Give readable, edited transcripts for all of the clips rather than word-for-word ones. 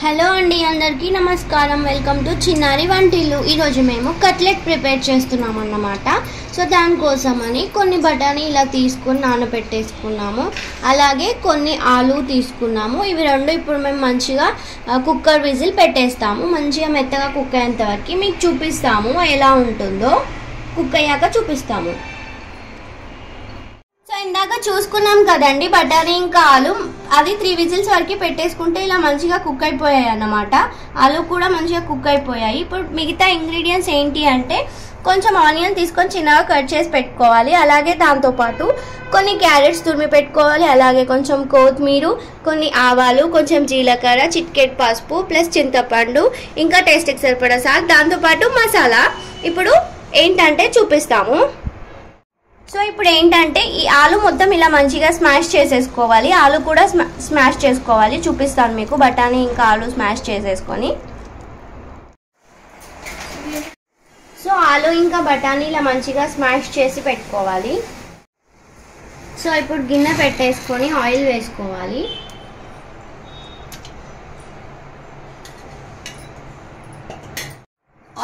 Hello అండి, అందరికీ నమస్కారం. వెల్కమ్ టు చిన్నారి వంటిల్లు. ఈరోజు మేము కట్లెట్ ప్రిపేర్ చేస్తున్నాం అన్నమాట. సో దానికోసమని కొన్ని బఠానీ ఇలా తీసుకొని నానబెట్టేసుకున్నాము. అలాగే కొన్ని ఆలు తీసుకున్నాము. ఇవి రెండు ఇప్పుడు మేము మంచిగా కుక్కర్ విజిల్ పెట్టేస్తాము. మంచిగా మెత్తగా కుక్ అయ్యేంత వరకు మీకు చూపిస్తాము. ఎలా ఉంటుందో కుక్ అయ్యాక చూపిస్తాము. సో ఇందాక చూసుకున్నాం కదండి, బఠానీ ఇంకా ఆలు అది 3 విజిల్స్ వరకు పెట్టేసుకుంటే ఇలా మంచిగా కుక్ అయిపోయాయి అన్నమాట. ఆలు కూడా మంచిగా కుక్ అయిపోయాయి. ఇప్పుడు మిగతా ఇంగ్రీడియంట్స్ ఏంటి అంటే, కొంచెం ఆనియన్ తీసుకొని చిన్నగా కట్ చేసి పెట్టుకోవాలి. అలాగే దాంతోపాటు కొన్ని క్యారెట్స్ తురిమి పెట్టుకోవాలి. అలాగే కొంచెం కొత్తిమీర, కొన్ని ఆవాలు, కొంచెం జీలకర్ర, చిటికెడు పసుపు ప్లస్ చింతపండు, ఇంకా టేస్ట్కి సరిపడా సాల్ట్, దాంతోపాటు మసాలా. ఇప్పుడు ఏంటంటే చూపిస్తాము. సో ఇప్పుడు ఏంటంటే ఈ ఆలు మొత్తం ఇలా మంచిగా స్మాష్ చేసేసుకోవాలి. ఆలు కూడా స్మాష్ చేసుకోవాలి. చూపిస్తాను మీకు. బఠానీ ఇంకా ఆలు స్మాష్ చేసేసుకొని, సో ఆలు ఇంకా బఠానీ ఇలా మంచిగా స్మాష్ చేసి పెట్టుకోవాలి. సో ఇప్పుడు గిన్నె పెట్టేసుకొని ఆయిల్ వేసుకోవాలి.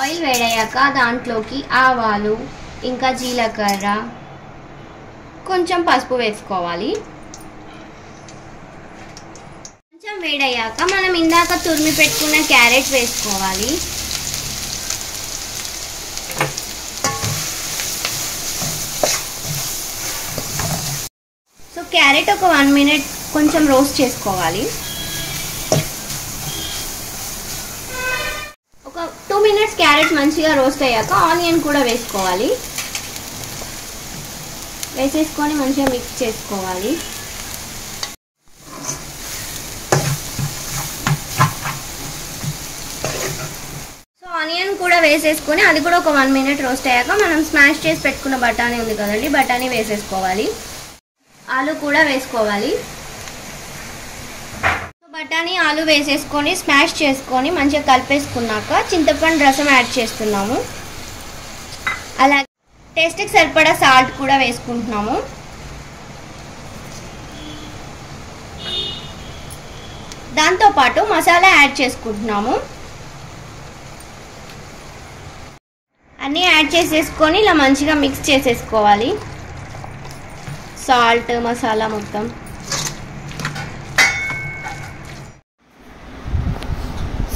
ఆయిల్ వేడయ్యాక దాంట్లోకి ఆవాలు, ఇంకా జీలకర్ర, కొంచెం పసుపు వేసుకోవాలి. కొంచెం వేడయ్యాక మనం ఇందాక తురిమి పెట్టుకున్న క్యారెట్ వేసుకోవాలి. సో క్యారెట్ ఒక 1 మినిట్ కొంచెం రోస్ట్ చేసుకోవాలి. ఒక 2 మినిట్స్ క్యారెట్ మంచిగా రోస్ట్ అయ్యాక ఆనియన్ కూడా వేసుకోవాలి. వేసేసుకొని మంచిగా మిక్స్ చేసుకోవాలి. సో ఆనియన్ కూడా వేసేసుకొని అది కూడా ఒక 1 మినిట్ రోస్ట్ అయ్యాక మనం స్మాష్ చేసి పెట్టుకున్న బఠానీ ఉంది కదండి, బఠానీ వేసేసుకోవాలి. ఆలు కూడా వేసుకోవాలి. బఠానీ ఆలు వేసేసుకొని స్మాష్ చేసుకొని మంచిగా కలిపేసుకున్నాక చింతపండు రసం యాడ్ చేస్తున్నాము. అలాగే టేస్ట్కి సరిపడా సాల్ట్ కూడా వేసుకుంటున్నాము. దాంతోపాటు మసాలా యాడ్ చేసుకుంటున్నాము. అన్నీ యాడ్ చేసేసుకొని ఇలా మంచిగా మిక్స్ చేసేసుకోవాలి. సాల్ట్, మసాలా మొత్తం.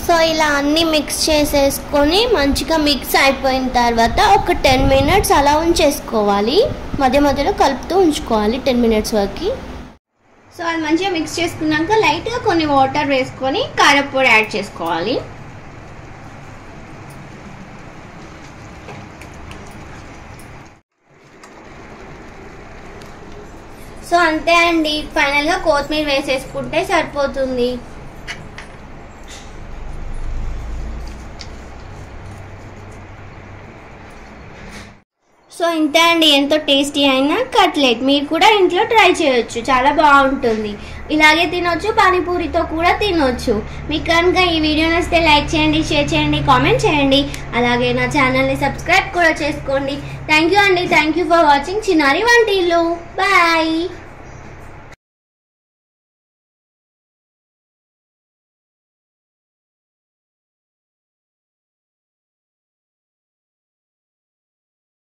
సో ఇలా అన్నీ మిక్స్ చేసేసుకొని మంచిగా మిక్స్ అయిపోయిన తర్వాత ఒక 10 మినిట్స్ అలా ఉంచేసుకోవాలి. మధ్య మధ్యలో కలుపుతూ ఉంచుకోవాలి 10 మినిట్స్ వరకు. సో అది మంచిగా మిక్స్ చేసుకున్నాక లైట్గా కొన్ని వాటర్ వేసుకొని కారప్పొడి యాడ్ చేసుకోవాలి. సో అంతే అండి, ఫైనల్గా కొత్తిమీర వేసేసుకుంటే సరిపోతుంది. సో ఇంతే అండి, ఎంతో టేస్టీ అయిన కట్లెట్. మీరు కూడా ఇంట్లో ట్రై చేయొచ్చు, చాలా బాగుంటుంది. ఇలాగే తినొచ్చు, పానీపూరితో కూడా తినొచ్చు. మీకు కనుక ఈ వీడియో నచ్చితే లైక్ చేయండి, షేర్ చేయండి, కామెంట్ చేయండి. అలాగే నా ఛానల్ని సబ్స్క్రైబ్ కూడా చేసుకోండి. థ్యాంక్ యూ అండి. థ్యాంక్ యూ ఫర్ వాచింగ్ చిన్నారి వంటిల్లు. బాయ్.